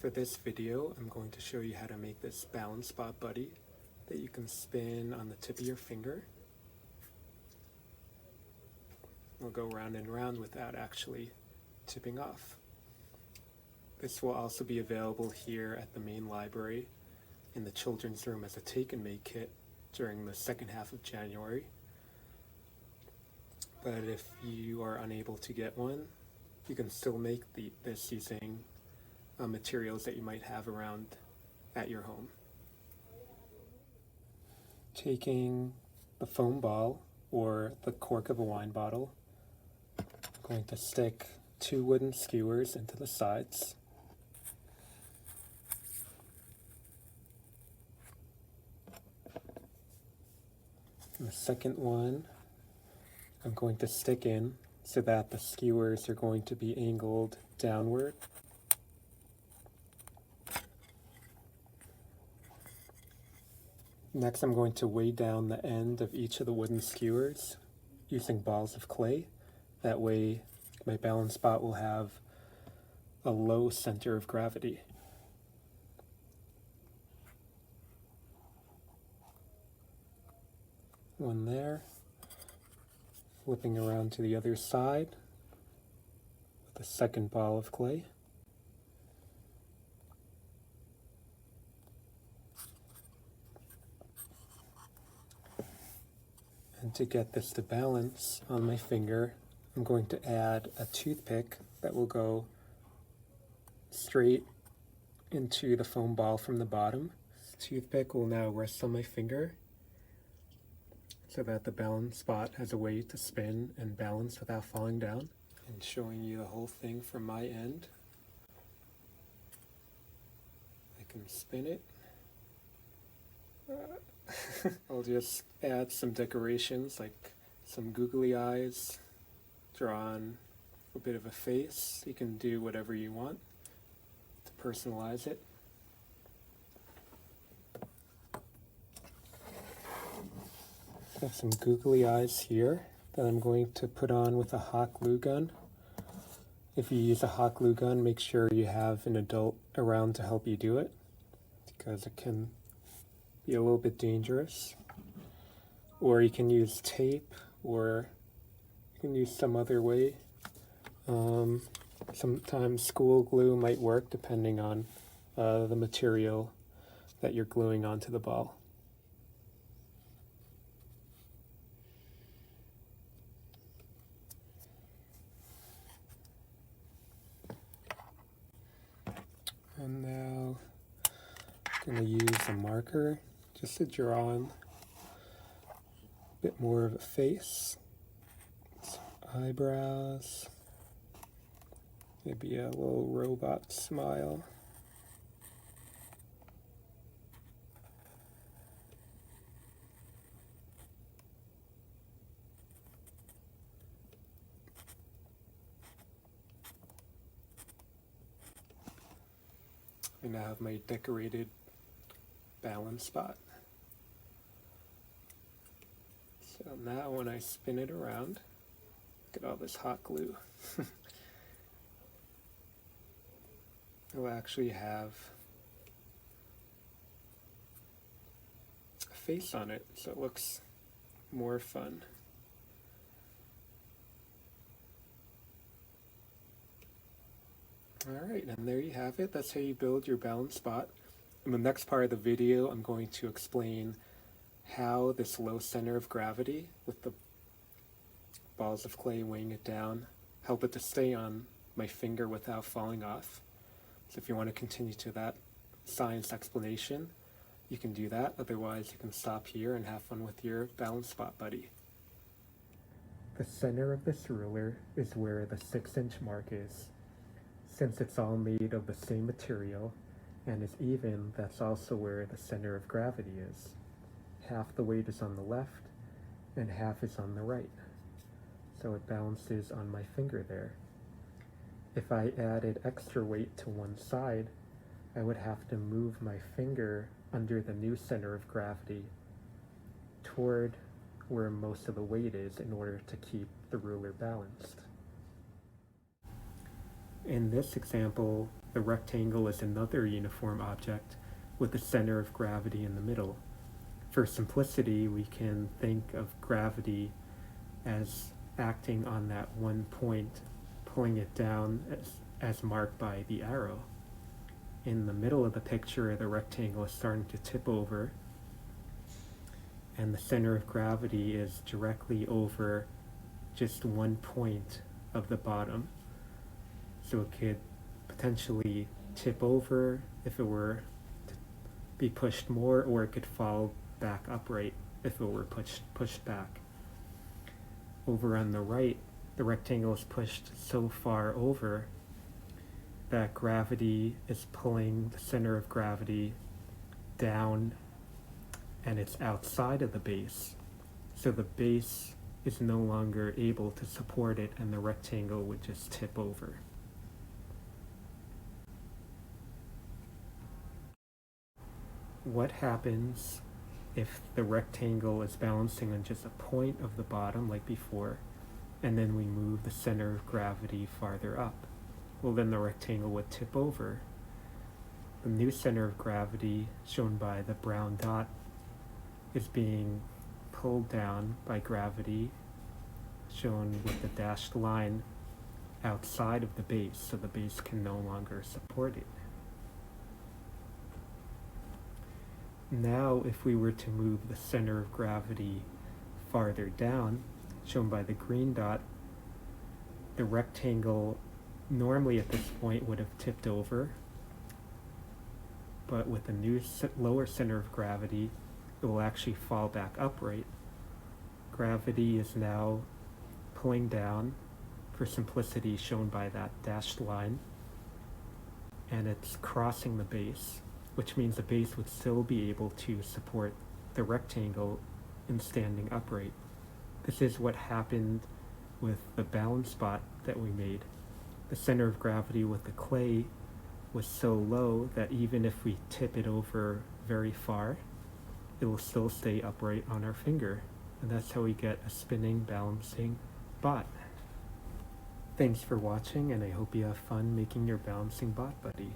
For this video, I'm going to show you how to make this balance spot buddy that you can spin on the tip of your finger. It'll go round and round without actually tipping off. This will also be available here at the main library in the children's room as a take and make kit during the second half of January. But if you are unable to get one, you can still make this using materials that you might have around at your home. Taking the foam ball or the cork of a wine bottle, I'm going to stick 2 wooden skewers into the sides. And the second one I'm going to stick in so that the skewers are going to be angled downward. Next, I'm going to weigh down the end of each of the wooden skewers using balls of clay. That way, my balance spot will have a low center of gravity. One there. Flipping around to the other side with a second ball of clay. And to get this to balance on my finger, I'm going to add a toothpick that will go straight into the foam ball from the bottom. This toothpick will now rest on my finger so that the balance spot has a way to spin and balance without falling down. And showing you the whole thing from my end, I can spin it. I'll just add some decorations like some googly eyes, draw on a bit of a face. You can do whatever you want to personalize it. I have some googly eyes here that I'm going to put on with a hot glue gun. If you use a hot glue gun, make sure you have an adult around to help you do it, because it can be a little bit dangerous. Or you can use tape, or you can use some other way. Sometimes school glue might work depending on the material that you're gluing onto the ball. And now I'm going to use a marker just to draw on a bit more of a face, some eyebrows, maybe a little robot smile. I now have my decorated balance spot. So now when I spin it around, look at all this hot glue. It will actually have a face on it, so it looks more fun. Alright, and there you have it. That's how you build your balance spot. In the next part of the video, I'm going to explain how this low center of gravity, with the balls of clay weighing it down, help it to stay on my finger without falling off. So if you want to continue to that science explanation, you can do that. Otherwise, you can stop here and have fun with your balance spot buddy. The center of this ruler is where the 6-inch mark is. Since it's all made of the same material and is even, that's also where the center of gravity is. Half the weight is on the left and half is on the right. So it balances on my finger there. If I added extra weight to one side, I would have to move my finger under the new center of gravity toward where most of the weight is in order to keep the ruler balanced. In this example, the rectangle is another uniform object with a center of gravity in the middle. For simplicity, we can think of gravity as acting on that one point, pulling it down as marked by the arrow. In the middle of the picture, the rectangle is starting to tip over, and the center of gravity is directly over just one point of the bottom. So it could potentially tip over if it were to be pushed more, or it could fall back upright if it were pushed back. Over on the right, the rectangle is pushed so far over that gravity is pulling the center of gravity down, and it's outside of the base. So the base is no longer able to support it, and the rectangle would just tip over. What happens if the rectangle is balancing on just a point of the bottom like before, and then we move the center of gravity farther up? Well, then the rectangle would tip over. The new center of gravity, shown by the brown dot, is being pulled down by gravity, shown with the dashed line, outside of the base, so the base can no longer support it. Now, if we were to move the center of gravity farther down, shown by the green dot, the rectangle normally at this point would have tipped over, but with a new lower center of gravity, it will actually fall back upright. Gravity is now pulling down, for simplicity shown by that dashed line, and it's crossing the base, which means the base would still be able to support the rectangle in standing upright. This is what happened with the balance spot that we made. The center of gravity with the clay was so low that even if we tip it over very far, it will still stay upright on our finger. And that's how we get a spinning, balancing bot. Thanks for watching, and I hope you have fun making your balancing bot buddy.